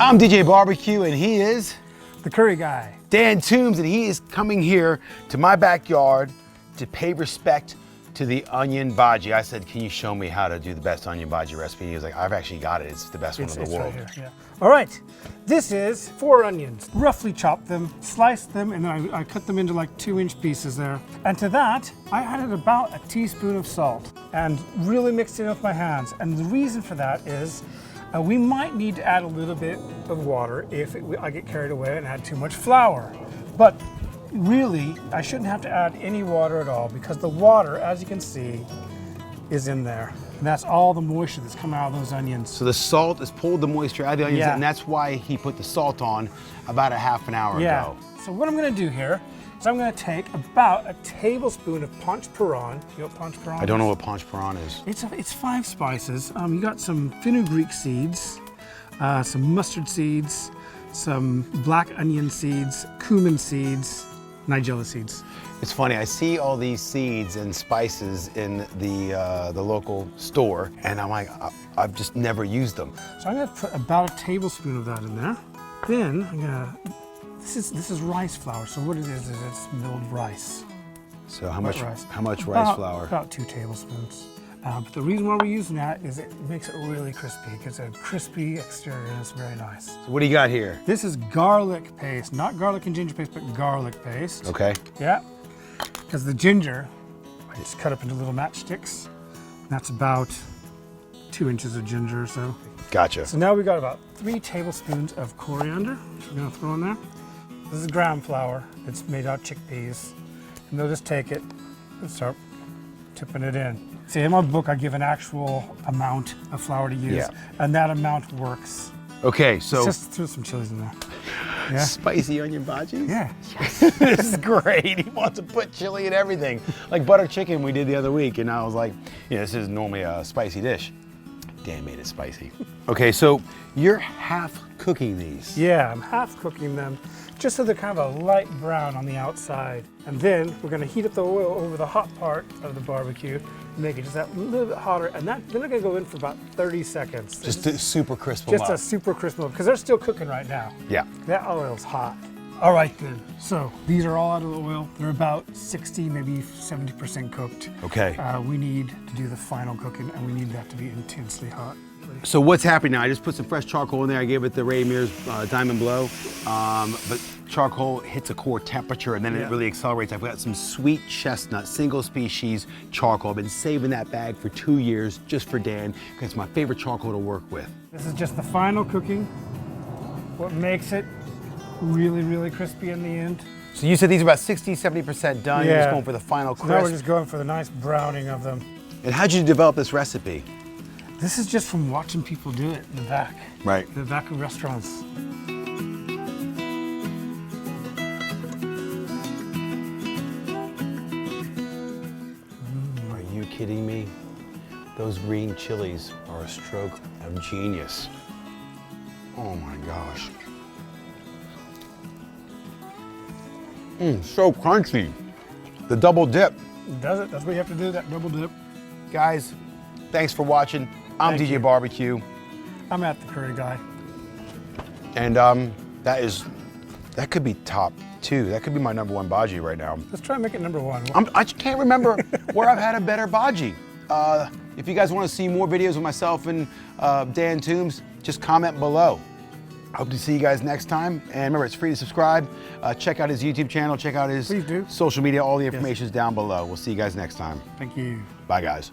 I'm DJ Barbecue, and he is the curry guy. Dan Toombs, and he is coming here to my backyard to pay respect to the onion bhaji. I said, can you show me how to do the best onion bhaji recipe? He was like, I've actually got it. It's the best one in the world. Right here, yeah. All right, this is 4 onions. Roughly chop them, slice them, and then I cut them into like 2-inch pieces there. And to that, I added about a teaspoon of salt and really mixed it with my hands. And the reason for that is we might need to add a little bit of water if I get carried away and add too much flour. But really, I shouldn't have to add any water at all because the water, as you can see, is in there. And that's all the moisture that's coming out of those onions. So the salt has pulled the moisture out of the onions, and that's why he put the salt on about a half an hour ago. So what I'm gonna do here is I'm gonna take about a tablespoon of panch phoron. You know what panch phoron is? I don't know what panch phoron is. It's 5 spices. You got some fenugreek seeds, some mustard seeds, some black onion seeds, cumin seeds, nigella seeds. It's funny, I see all these seeds and spices in the local store, and I'm like, I've just never used them. So I'm gonna put about a tablespoon of that in there. Then I'm gonna, this is rice flour. So what it is it's milled rice. So how much rice flour? About 2 tablespoons. But the reason why we're using that is it makes it really crispy. It gets a crispy exterior and it's very nice. So what do you got here? This is garlic paste, not garlic and ginger paste, but garlic paste. Okay. Yeah, because the ginger, I just cut up into little matchsticks. That's about 2 inches of ginger or so. Gotcha. So now we've got about 3 tablespoons of coriander, which we're gonna throw in there. This is gram flour. It's made out of chickpeas. And they'll just take it and start tipping it in. See, in my book, I give an actual amount of flour to use, and that amount works. Okay, so just throw some chilies in there. Yeah. Spicy onion bhajis? Yeah. Yes. This is great. He wants to put chili in everything. Like butter chicken we did the other week, and I was like, this is normally a spicy dish. Dan made it spicy. Okay, so you're half cooking these. Yeah, I'm half cooking them just so they're kind of a light brown on the outside. And then we're gonna heat up the oil over the hot part of the barbecue, make it just that little bit hotter, and then they're gonna go in for about 30 seconds. Just to super crisp them up. Just a super crisp one, because they're still cooking right now. Yeah. That oil's hot. All right then, so these are all out of the oil. They're about 60, maybe 70% cooked. Okay. We need to do the final cooking, and we need that to be intensely hot. So what's happening now? I just put some fresh charcoal in there. I gave it the Ray Mears Diamond Blow, but charcoal hits a core temperature and then it really accelerates. I've got some sweet chestnut, single species charcoal. I've been saving that bag for 2 years just for Dan, because it's my favorite charcoal to work with. This is just the final cooking. What makes it really, really crispy in the end. So you said these are about 60, 70% done. You're just going for the final crisp. Now we're just going for the nice browning of them. And how'd you develop this recipe? This is just from watching people do it in the back. Right. In the back of restaurants. Are you kidding me? Those green chilies are a stroke of genius. Oh my gosh. So crunchy. The double dip. Does it? That's what you have to do, that double dip. Guys, thanks for watching. I'm DJ Barbecue. I'm at the curry guy. And that could be top 2. That could be my #1 bhaji right now. Let's try and make it #1. I just can't remember where I've had a better bhaji. If you guys want to see more videos of myself and Dan Toombs, just comment below. I hope to see you guys next time. And remember, it's free to subscribe. Check out his YouTube channel. Check out his social media. All the information is down below. We'll see you guys next time. Thank you. Bye, guys.